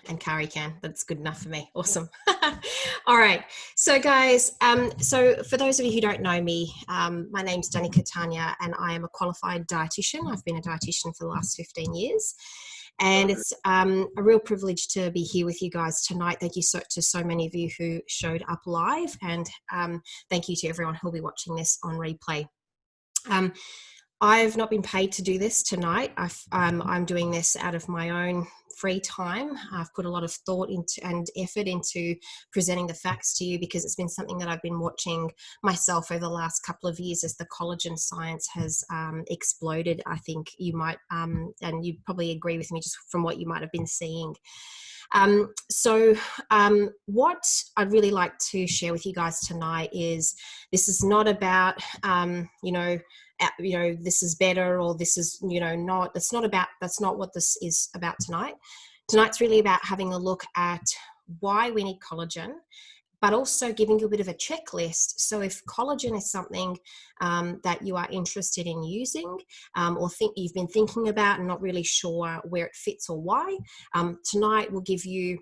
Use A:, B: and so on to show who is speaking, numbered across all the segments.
A: and Kari can. That's good enough for me. Awesome. All right. So guys, so for those of you who don't know me, my name's Danica Tanya and I am a qualified dietitian. I've been a dietitian for the last 15 years. And it's a real privilege to be here with you guys tonight. Thank you to so many of you who showed up live, and thank you to everyone who'll be watching this on replay. I've not been paid to do this tonight. I'm doing this out of my own free time. I've put a lot of thought into and effort into presenting the facts to you because it's been something that I've been watching myself over the last couple of years as the collagen science has exploded. I think you might, and you probably agree with me just from what you might have been seeing. What I'd really like to share with you guys tonight is this is not about, this is better or this is, not, that's not what this is about tonight. Tonight's really about having a look at why we need collagen, but also giving you a bit of a checklist. So if collagen is something that you are interested in using or think you've been thinking about and not really sure where it fits or why, tonight we'll give you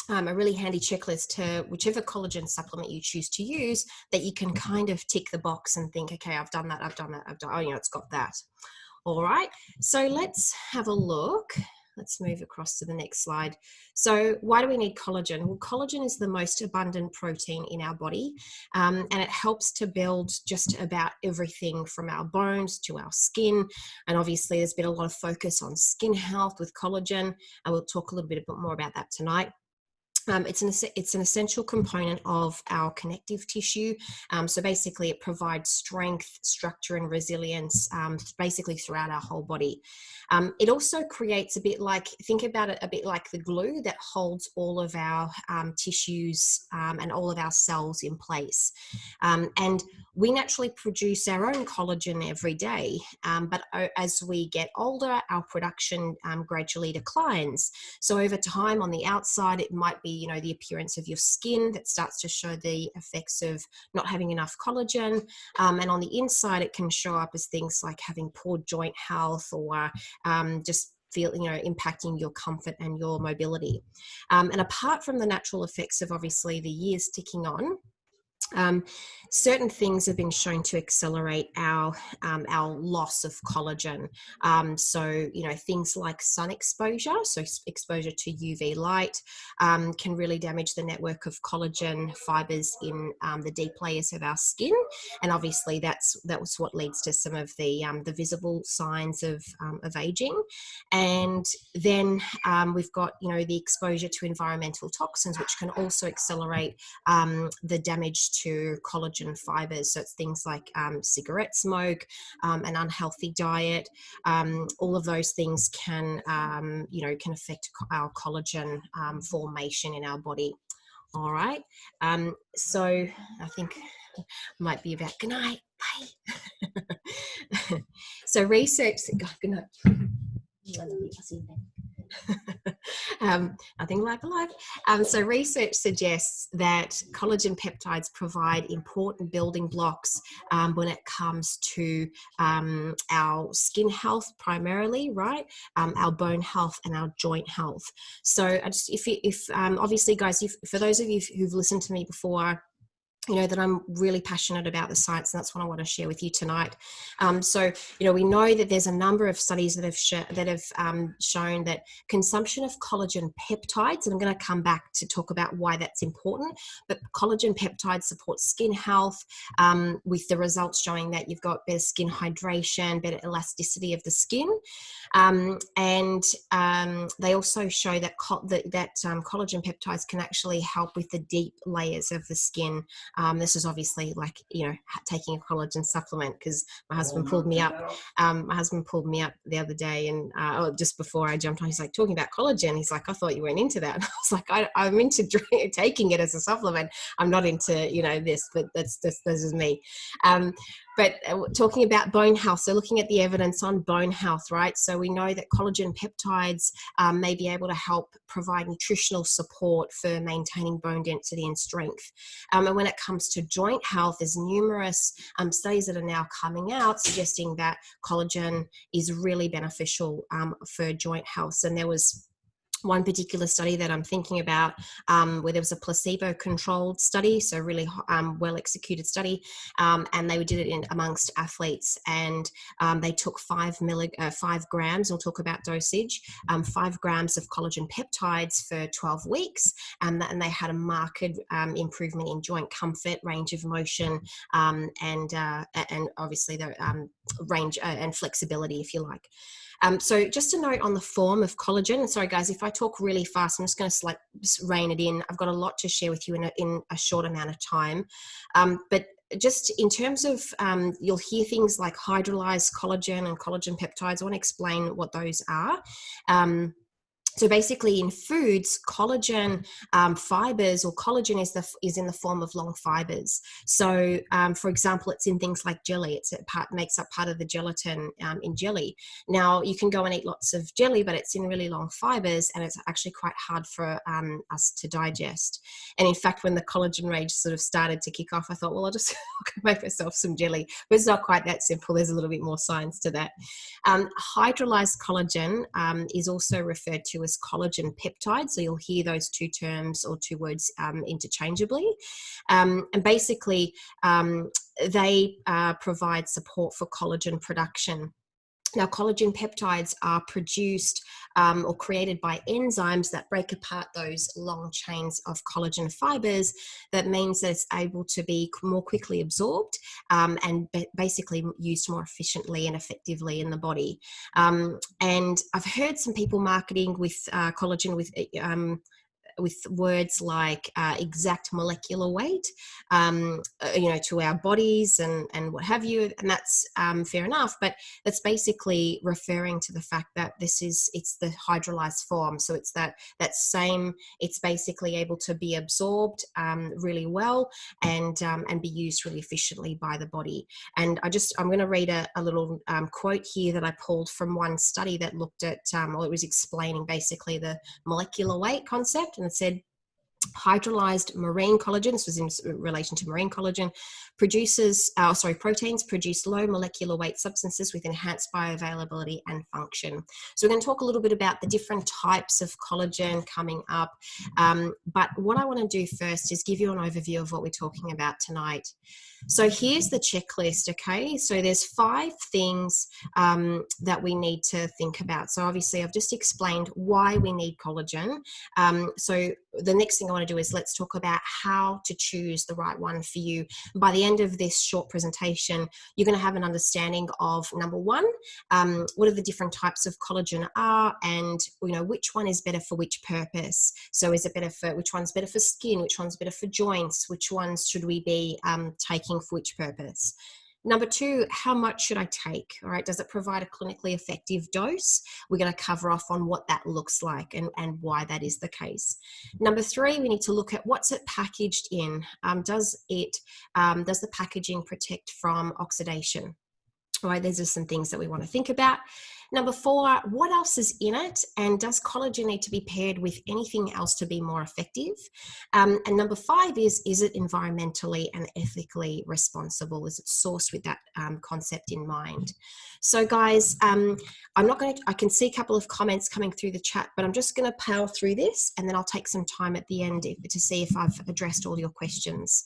A: a really handy checklist to whichever collagen supplement you choose to use that you can kind of tick the box and think, okay, I've done that, it's got that. All right, so let's have a look. Let's move across to the next slide. So why do we need collagen? Well, collagen is the most abundant protein in our body, and it helps to build just about everything from our bones to our skin. And obviously there's been a lot of focus on skin health with collagen, and we'll talk a little bit more about that tonight. It's an essential component of our connective tissue. So basically it provides strength, structure and resilience basically throughout our whole body. It also creates think about it a bit like the glue that holds all of our tissues and all of our cells in place. And we naturally produce our own collagen every day, but as we get older, our production gradually declines. So over time on the outside, it might be the appearance of your skin that starts to show the effects of not having enough collagen. And on the inside, it can show up as things like having poor joint health or just impacting your comfort and your mobility. And apart from the natural effects of obviously the years ticking on, certain things have been shown to accelerate our loss of collagen. So things like sun exposure, so exposure to UV light, can really damage the network of collagen fibers in the deep layers of our skin, and obviously that was what leads to some of the visible signs of aging. And then we've got the exposure to environmental toxins, which can also accelerate the damage to collagen fibers. So it's things like cigarette smoke, an unhealthy diet. All of those things can affect our collagen formation in our body. All right. So I think might be about good night. Bye. So research. Good night. Nothing like life. So research suggests that collagen peptides provide important building blocks when it comes to our skin health primarily, right? Our bone health and our joint health. So obviously guys, for those of you who've listened to me before, that I'm really passionate about the science, and that's what I want to share with you tonight. So we know that there's a number of studies that have shown that consumption of collagen peptides, and I'm going to come back to talk about why that's important, but collagen peptides support skin health, with the results showing that you've got better skin hydration, better elasticity of the skin, and they also show that collagen peptides can actually help with the deep layers of the skin. This is obviously like, taking a collagen supplement, because my husband pulled me up. My husband pulled me up the other day, and just before I jumped on, he's like, talking about collagen. He's like, I thought you weren't into that. And I was like, I'm into taking it as a supplement. I'm not into, this, but this is me. But talking about bone health, so looking at the evidence on bone health, right? So we know that collagen peptides may be able to help provide nutritional support for maintaining bone density and strength. And when it comes to joint health, there's numerous studies that are now coming out suggesting that collagen is really beneficial for joint health. And there was one particular study that I'm thinking about, where there was a placebo-controlled study, so really well-executed study, and they did it in amongst athletes, and they took 5 grams. We'll talk about dosage. 5 grams of collagen peptides for 12 weeks, and they had a marked improvement in joint comfort, range of motion, and obviously the range and flexibility, if you like. So just a note on the form of collagen. And sorry, guys, if I talk really fast, I'm just going to rein it in. I've got a lot to share with you in a short amount of time. But just in terms of, you'll hear things like hydrolyzed collagen and collagen peptides. I want to explain what those are. So basically in foods, collagen fibers, or collagen is in the form of long fibers. So for example, it's in things like jelly. Makes up part of the gelatin in jelly. Now you can go and eat lots of jelly, but it's in really long fibers, and it's actually quite hard for us to digest. And in fact, when the collagen rage sort of started to kick off, I thought, well, I'll just make myself some jelly. But it's not quite that simple. There's a little bit more science to that. Hydrolyzed collagen is also referred to as collagen peptide. So you'll hear those two terms or two words interchangeably. And basically, they provide support for collagen production. Now, collagen peptides are produced or created by enzymes that break apart those long chains of collagen fibers. That means that it's able to be more quickly absorbed and basically used more efficiently and effectively in the body. And I've heard some people marketing with collagen with words like exact molecular weight, to our bodies and what have you, and that's fair enough. But that's basically referring to the fact that it's the hydrolyzed form. So it's that same. It's basically able to be absorbed really well and be used really efficiently by the body. And I'm going to read a little quote here that I pulled from one study that looked at, it was explaining basically the molecular weight concept. And it said, hydrolyzed marine collagen, this was in relation to marine collagen, proteins produce low molecular weight substances with enhanced bioavailability and function. So we're going to talk a little bit about the different types of collagen coming up. But what I want to do first is give you an overview of what we're talking about tonight. So here's the checklist, okay? So there's 5 things that we need to think about. So obviously I've just explained why we need collagen. So the next thing I want to do is let's talk about how to choose the right one for you. By the end of this short presentation, you're going to have an understanding of, number 1, what are the different types of collagen are, and which one is better for which purpose. So is it better for, which one's better for skin, which one's better for joints, which ones should we be taking for which purpose. Number 2, how much should I take? All right, does it provide a clinically effective dose? We're going to cover off on what that looks like and why that is the case. Number 3, we need to look at what's it packaged in. Does the packaging protect from oxidation? All right, these are some things that we want to think about. Number 4, what else is in it? And does collagen need to be paired with anything else to be more effective? And number 5 is it environmentally and ethically responsible? Is it sourced with that concept in mind? So guys, I can see a couple of comments coming through the chat, but I'm just going to power through this, and then I'll take some time at the end to see if I've addressed all your questions.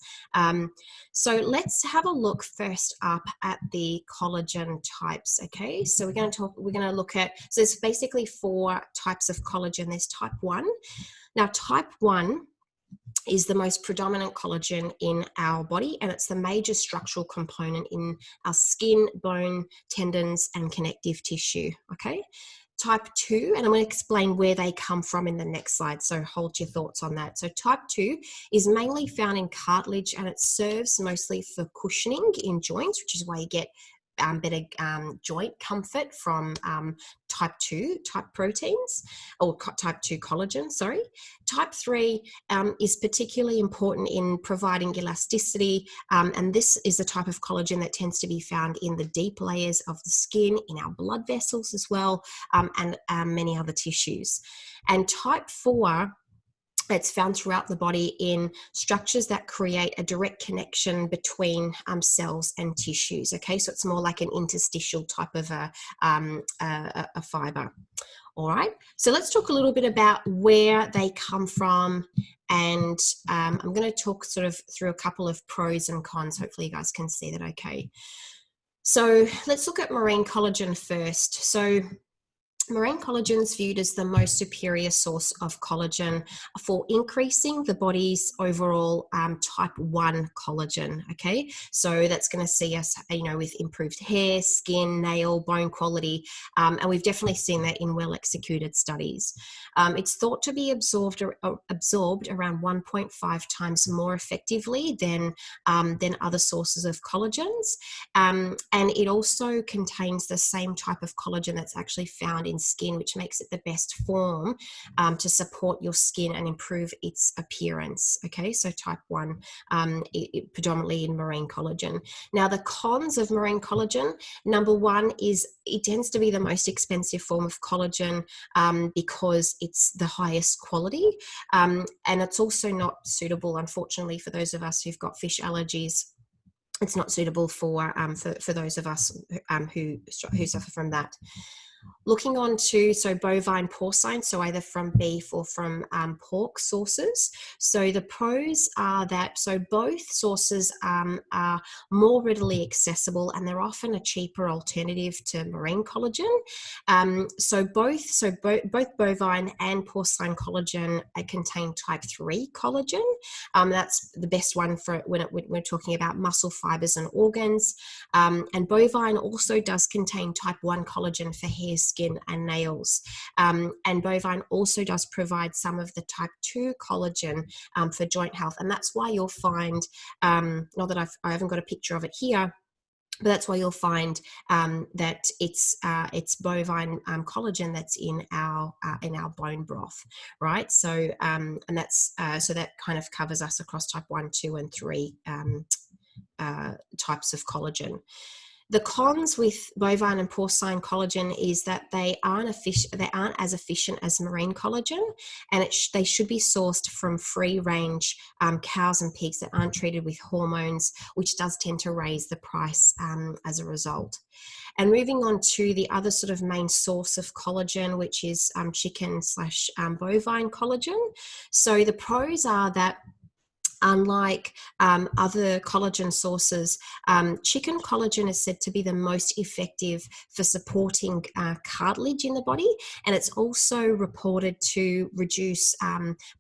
A: So let's have a look first up at the collagen types, okay? So we're going to look at, so there's basically 4 types of collagen. There's type 1. Now, type 1 is the most predominant collagen in our body, and it's the major structural component in our skin, bone, tendons, and connective tissue, okay? Type 2, and I'm going to explain where they come from in the next slide, so hold your thoughts on that. So type 2 is mainly found in cartilage, and it serves mostly for cushioning in joints, which is why you get better joint comfort from type 2 type proteins, or type 2 collagen, sorry. Type 3 is particularly important in providing elasticity, and this is the type of collagen that tends to be found in the deep layers of the skin, in our blood vessels as well, and many other tissues. And type 4, it's found throughout the body in structures that create a direct connection between cells and tissues. Okay, so it's more like an interstitial type of a fiber. All right, so let's talk a little bit about where they come from, and I'm going to talk sort of through a couple of pros and cons. Hopefully you guys can see that okay. So let's look at marine collagen first. So marine collagen is viewed as the most superior source of collagen for increasing the body's overall type 1 collagen, okay? So that's going to see us, with improved hair, skin, nail, bone quality, and we've definitely seen that in well-executed studies. It's thought to be absorbed around 1.5 times more effectively than other sources of collagens, and it also contains the same type of collagen that's actually found in skin, which makes it the best form to support your skin and improve its appearance. Okay, so type 1, predominantly in marine collagen. Now, the cons of marine collagen, number one is it tends to be the most expensive form of collagen because it's the highest quality, and it's also not suitable, unfortunately, for those of us who've got fish allergies. It's not suitable for those of us who suffer from that. Looking on to bovine porcine, so either from beef or from pork sources. So the pros are that both sources are more readily accessible, and they're often a cheaper alternative to marine collagen. Both bovine and porcine collagen contain type 3 collagen. That's the best one for when we're talking about muscle fibers and organs. And bovine also does contain type 1 collagen for hair, skin, and nails. And bovine also does provide some of the type 2 collagen for joint health. And that's why you'll find, not that I haven't got a picture of it here, but that's why you'll find that it's bovine collagen that's in our bone broth, right? So and that's so that kind of covers us across type 1, 2, and 3 types of collagen. The cons with bovine and porcine collagen is that they aren't as efficient as marine collagen, and they should be sourced from free-range cows and pigs that aren't treated with hormones, which does tend to raise the price as a result. And moving on to the other sort of main source of collagen, which is chicken/bovine collagen. So the pros are that unlike other collagen sources, chicken collagen is said to be the most effective for supporting cartilage in the body, and it's also reported to reduce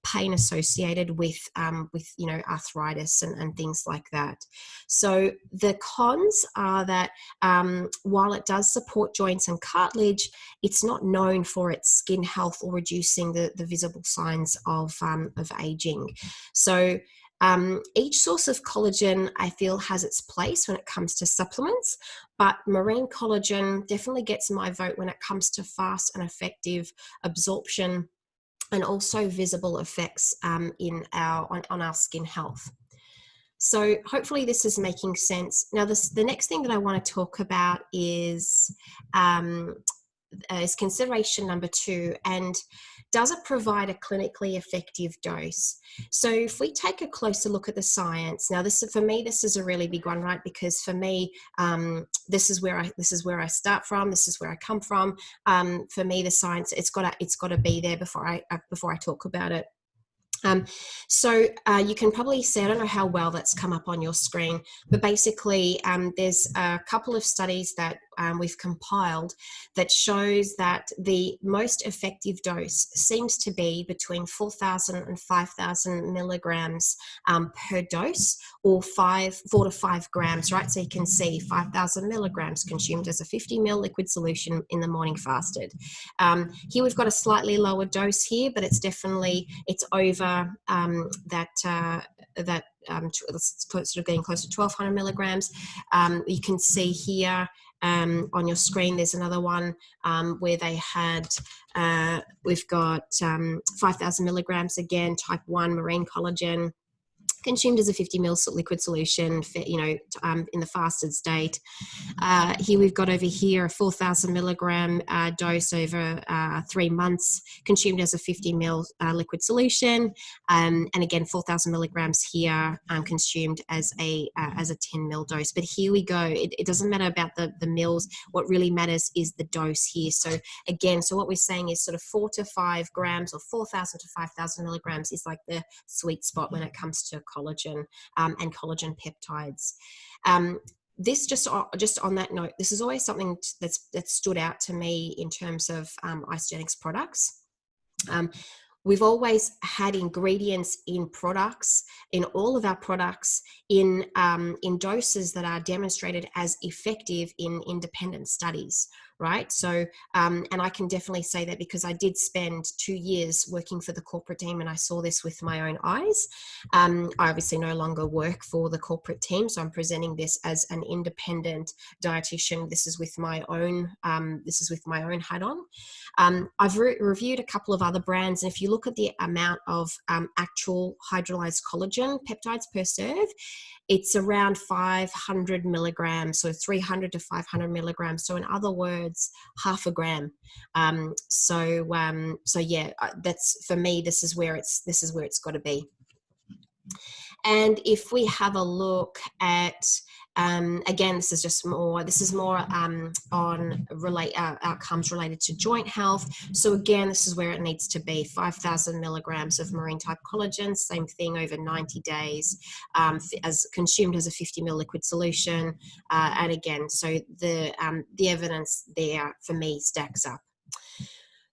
A: pain associated with arthritis and things like that. So the cons are that while it does support joints and cartilage, it's not known for its skin health or reducing the visible signs of aging. So each source of collagen, I feel, has its place when it comes to supplements, but marine collagen definitely gets my vote when it comes to fast and effective absorption and also visible effects on our skin health. So hopefully this is making sense. Now, the next thing that I want to talk about is consideration number 2, and does it provide a clinically effective dose? So if we take a closer look at the science, now this is a really big one, right? Because for me, this is where I start from. This is where I come from. For me, the science, it's got to be there before I talk about it. So you can probably see, I don't know how well that's come up on your screen, but basically there's a couple of studies that we've compiled that shows that the most effective dose seems to be between 4,000 and 5,000 milligrams per dose, or 4 to 5 grams, right? So you can see 5,000 milligrams consumed as a 50 ml liquid solution in the morning fasted. Here we've got a slightly lower dose here, but it's over sort of getting close to 1,200 milligrams. You can see here on your screen, there's another one where they had, we've got 5,000 milligrams, again, type 1 marine collagen. consumed as a 50 ml liquid solution, in the fasted state. Here we've got over here a 4,000 milligram dose over 3 months, consumed as a 50 ml liquid solution, and again 4,000 milligrams here, consumed as a 10 ml dose. But here we go. It doesn't matter about the mils. What really matters is the dose here. So again, what we're saying is sort of 4 to 5 grams, or 4,000 to 5,000 milligrams is like the sweet spot when it comes to collagen and collagen peptides. This just on that note, this is always something that's stood out to me in terms of Isagenix products. We've always had ingredients in products, in all of our products, in doses that are demonstrated as effective in independent studies, right? So, and I can definitely say that because I did spend 2 years working for the corporate team, and I saw this with my own eyes. I obviously no longer work for the corporate team, so I'm presenting this as an independent dietitian. This is with my own hat on. I've reviewed a couple of other brands, and if you look at the amount of actual hydrolyzed collagen peptides per serve, it's around 500 milligrams, so 300 to 500 milligrams. So in other words, half a gram. So yeah, that's, for me, this is where it's got to be. And if we have a look at, again, this is more on outcomes related to joint health. So again, this is where it needs to be: 5,000 milligrams of marine type collagen, same thing over 90 days, as consumed as a 50 ml liquid solution. And again, so the evidence there for me stacks up.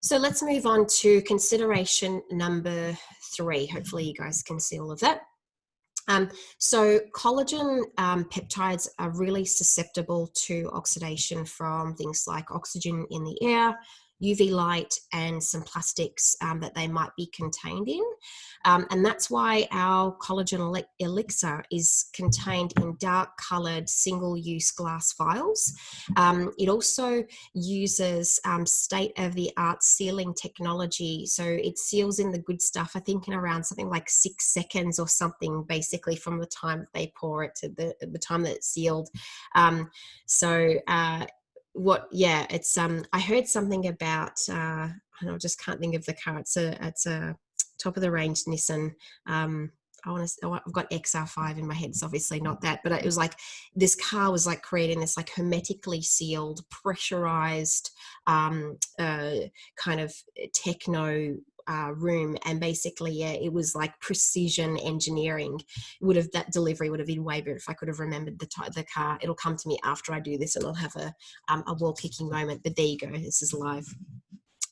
A: So let's move on to consideration number 3. Hopefully you guys can see all of that. So collagen peptides are really susceptible to oxidation from things like oxygen in the air, UV light, and some plastics that they might be contained in. And that's why our collagen elixir is contained in dark colored single-use glass vials. It also uses state-of-the-art sealing technology. So it seals in the good stuff, I think, in around something like 6 seconds or something, basically, from the time that they pour it to the time that it's sealed. It's I heard something about I just can't think of the car. It's a top of the range Nissan. I've got XR5 in my head. It's obviously not that, but it was like this car was like creating this like hermetically sealed, pressurized kind of techno room, and basically, yeah, it was like precision engineering. That delivery would have been way better if I could have remembered the car. It'll come to me after I do this, and I'll have a wall kicking moment. But there you go. This is live.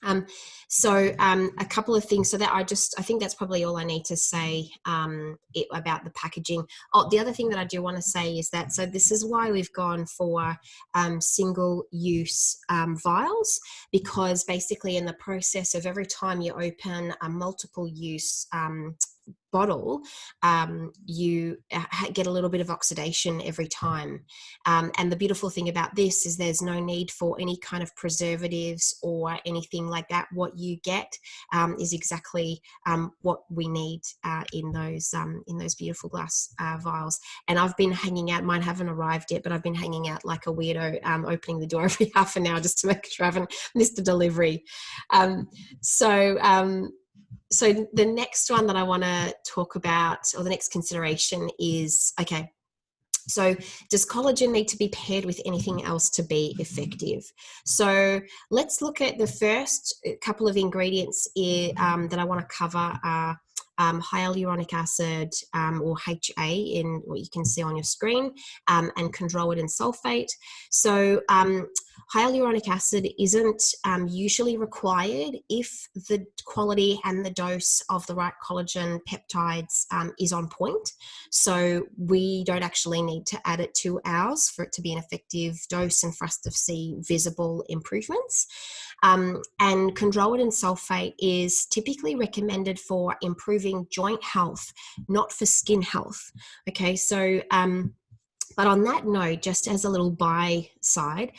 A: A couple of things. So that I think that's probably all I need to say about the packaging. Oh, the other thing that I do want to say is that, so this is why we've gone for single-use vials, because basically in the process of every time you open a multiple-use bottle, you get a little bit of oxidation every time. And the beautiful thing about this is there's no need for any kind of preservatives or anything like that. What you get is exactly what we need in those beautiful glass vials. And I've been hanging out, mine haven't arrived yet, but I've been hanging out like a weirdo, opening the door every half an hour just to make sure I haven't missed a delivery. So the next one that I want to talk about, or the next consideration, is, okay, so does collagen need to be paired with anything else to be effective? So let's look at the first couple of ingredients that I want to cover are hyaluronic acid, or HA, in what you can see on your screen, and chondroitin sulfate. So hyaluronic acid isn't usually required if the quality and the dose of the right collagen peptides is on point. So we don't actually need to add it to ours for it to be an effective dose and for us to see visible improvements. And chondroitin sulfate is typically recommended for improving joint health, not for skin health. Okay, so But on that note, just as a little buy side,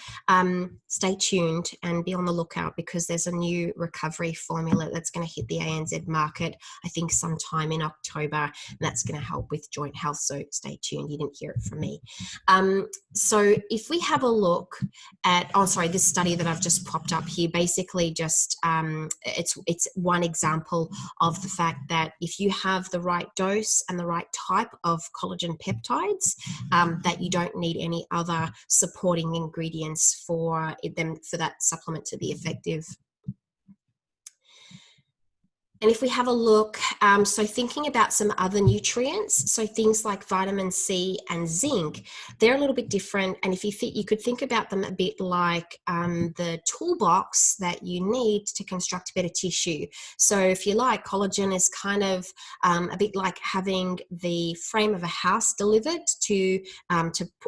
A: stay tuned and be on the lookout, because there's a new recovery formula that's going to hit the ANZ market, I think sometime in October, and that's going to help with joint health. So stay tuned. You didn't hear it from me. So if we have a look at, this study that I've just popped up here, basically just it's one example of the fact that if you have the right dose and the right type of collagen peptides, that you don't need any other supporting ingredients for that supplement to be effective. And if we have a look, so thinking about some other nutrients, so things like vitamin C and zinc, they're a little bit different. And if you could think about them a bit like the toolbox that you need to construct better tissue. So if you like, collagen is kind of a bit like having the frame of a house delivered to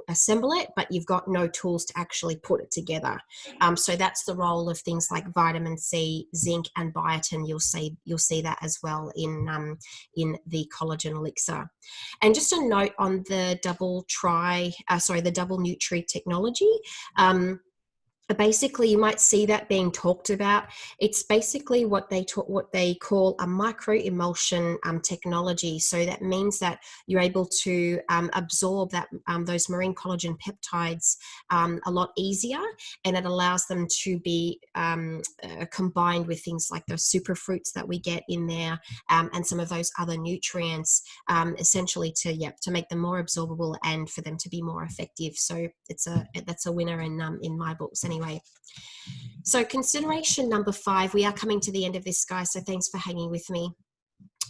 A: assemble it, but you've got no tools to actually put it together. So that's the role of things like vitamin C, zinc, and biotin. You'll see that as well in the collagen elixir. And just a note on the double Nutri technology. Basically, you might see that being talked about. It's basically what they call a microemulsion technology. So that means that you're able to absorb those marine collagen peptides a lot easier, and it allows them to be combined with things like those superfruits that we get in there, and some of those other nutrients, essentially to make them more absorbable and for them to be more effective. So that's a winner in my books anyway. So consideration number 5, we are coming to the end of this, guys, so thanks for hanging with me.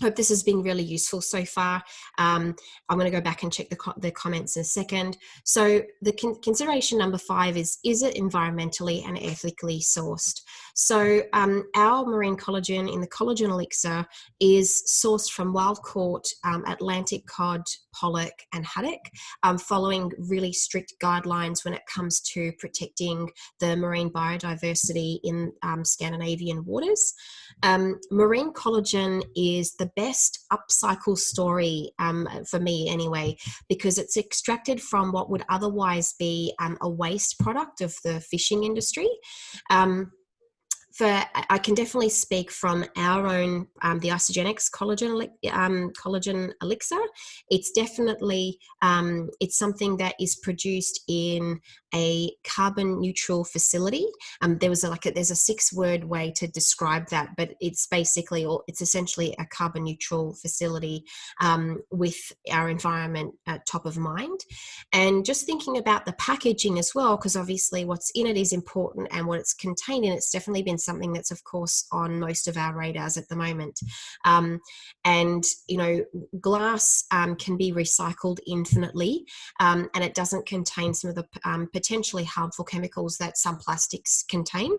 A: Hope this has been really useful so far. I'm going to go back and check the comments in a second. So the consideration number 5 is it environmentally and ethically sourced? So our marine collagen in the collagen elixir is sourced from wild-caught Atlantic cod, pollock, and haddock, following really strict guidelines when it comes to protecting the marine biodiversity in Scandinavian waters. Marine collagen is the best upcycle story for me anyway, because it's extracted from what would otherwise be a waste product of the fishing industry. I can definitely speak from our own, the Isagenix collagen elixir. It's definitely, it's something that is produced in a carbon neutral facility. There's a 6-word way to describe that, but it's essentially a carbon neutral facility with our environment top of mind. And just thinking about the packaging as well, because obviously what's in it is important, and what it's contained in, it's definitely been something that's of course on most of our radars at the moment. And glass can be recycled infinitely, and it doesn't contain some of the potentially harmful chemicals that some plastics contain.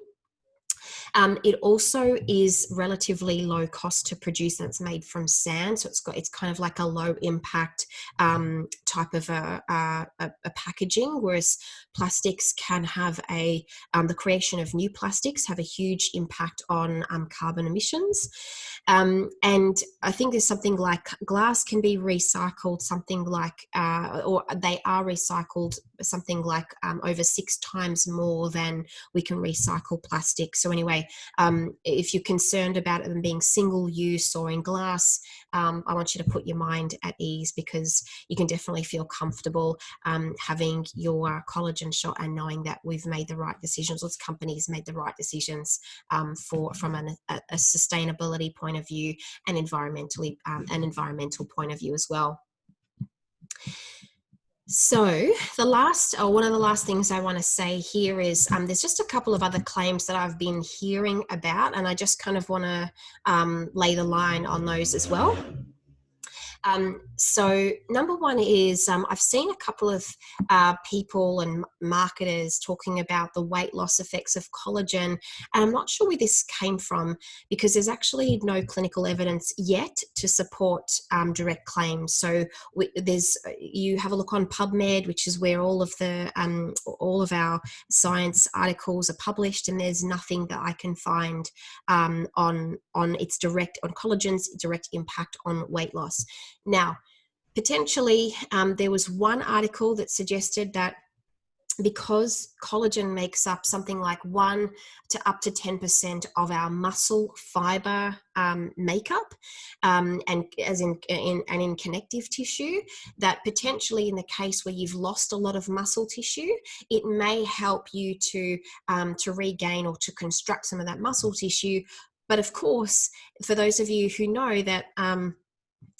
A: It also is relatively low cost to produce, and it's made from sand, so it's kind of like a low impact type of a packaging, whereas plastics can have the creation of new plastics have a huge impact on carbon emissions. And I think there's something like glass can be recycled or they are recycled something like over 6 times more than we can recycle plastic. So anyway, if you're concerned about them being single use or in glass, I want you to put your mind at ease, because you can definitely feel comfortable having your collagen shot and knowing that we've made the right decisions, or the company's made the right decisions from a sustainability point of view and an environmental point of view as well. So one of the last things I want to say here is there's just a couple of other claims that I've been hearing about, and I just kind of want to lay the line on those as well. So number one is I've seen a couple of people and marketers talking about the weight loss effects of collagen, and I'm not sure where this came from, because there's actually no clinical evidence yet to support direct claims. So you have a look on PubMed, which is where all of our science articles are published, and there's nothing that I can find on collagen's direct impact on weight loss. Now, potentially, there was one article that suggested that because collagen makes up something like 1 to up to 10% of our muscle fiber makeup, and as in connective tissue, that potentially in the case where you've lost a lot of muscle tissue, it may help you to regain or to construct some of that muscle tissue. But of course, for those of you who know that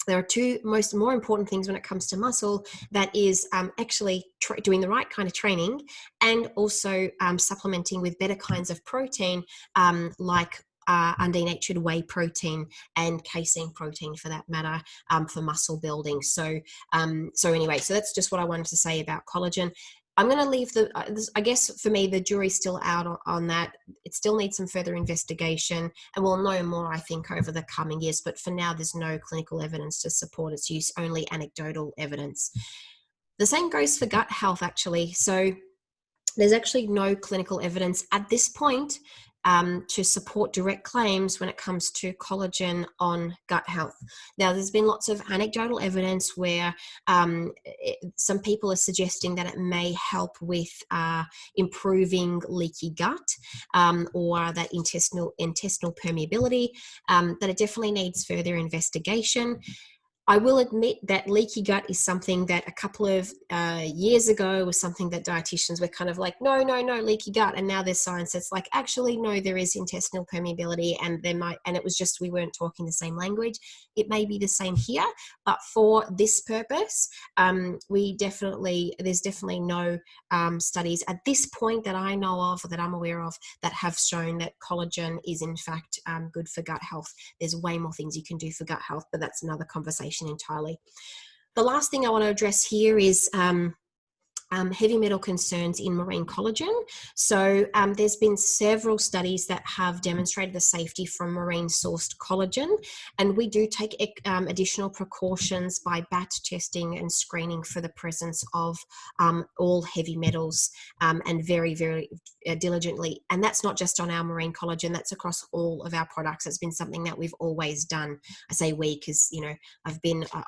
A: there are two more important things when it comes to muscle. That is actually doing the right kind of training, and also supplementing with better kinds of protein, like undenatured whey protein and casein protein, for that matter, for muscle building. So anyway, so that's just what I wanted to say about collagen. I'm going to leave I guess for me, the jury's still out on that. It still needs some further investigation, and we'll know more, I think, over the coming years. But for now, there's no clinical evidence to support its use, only anecdotal evidence. The same goes for gut health, actually. So there's actually no clinical evidence at this point to support direct claims when it comes to collagen on gut health. Now, there's been lots of anecdotal evidence where some people are suggesting that it may help with improving leaky gut, or that intestinal permeability, that it definitely needs further investigation. I will admit that leaky gut is something that a couple of years ago was something that dietitians were kind of like, no, leaky gut. And now there's science that's like, actually, no, there is intestinal permeability, and it was just, we weren't talking the same language. It may be the same here, but for this purpose, there's definitely no studies at this point that I know of, or that I'm aware of, that have shown that collagen is in fact good for gut health. There's way more things you can do for gut health, but that's another conversation entirely. The last thing I want to address here is heavy metal concerns in marine collagen. So there's been several studies that have demonstrated the safety from marine sourced collagen, and we do take additional precautions by BAT testing and screening for the presence of all heavy metals, and very, very diligently. And that's not just on our marine collagen, that's across all of our products. It's been something that we've always done. I say we because,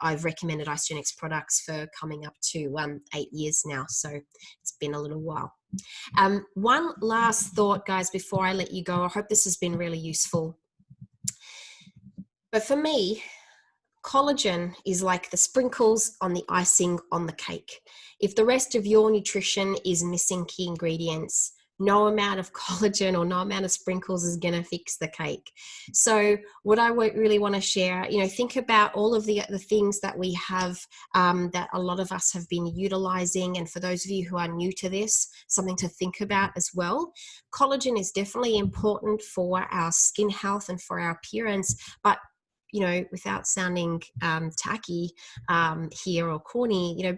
A: I've recommended Isogenics products for coming up to 8 years now. So it's been a little while. One last thought, guys, before I let you go. I hope this has been really useful. But for me, collagen is like the sprinkles on the icing on the cake. If the rest of your nutrition is missing key ingredients, no amount of collagen or no amount of sprinkles is going to fix the cake. So what I really want to share, think about all of the things that we have, that a lot of us have been utilizing. And for those of you who are new to this, something to think about as well. Collagen is definitely important for our skin health and for our appearance, but without sounding tacky here or corny,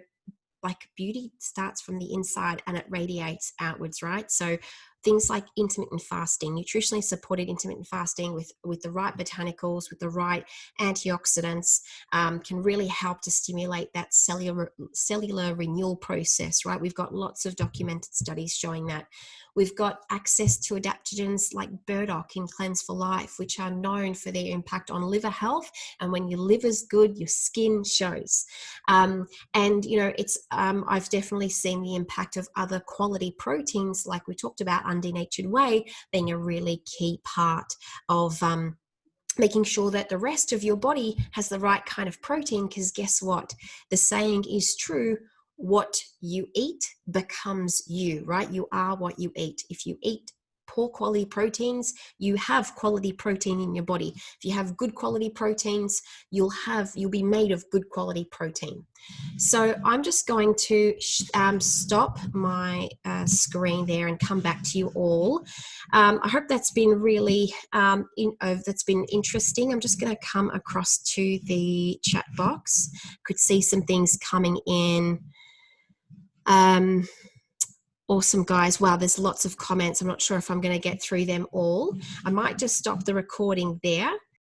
A: like beauty starts from the inside and it radiates outwards, right? So things like intermittent fasting, nutritionally supported intermittent fasting with the right botanicals, with the right antioxidants, can really help to stimulate that cellular renewal process, right? We've got lots of documented studies showing that. We've got access to adaptogens like burdock in Cleanse for Life, which are known for their impact on liver health. And when your liver's good, your skin shows. And I've definitely seen the impact of other quality proteins, like we talked about, undenatured whey being a really key part of making sure that the rest of your body has the right kind of protein. Because guess what? The saying is true. What you eat becomes you, right? You are what you eat. If you eat poor quality proteins, you have quality protein in your body. If you have good quality proteins, you'll be made of good quality protein. So I'm just going to stop my screen there and come back to you all. I hope that's been really that's been interesting. I'm just going to come across to the chat box. Could see some things coming in. Awesome, guys. Wow, there's lots of comments. I'm not sure if I'm going to get through them all. I might just stop the recording there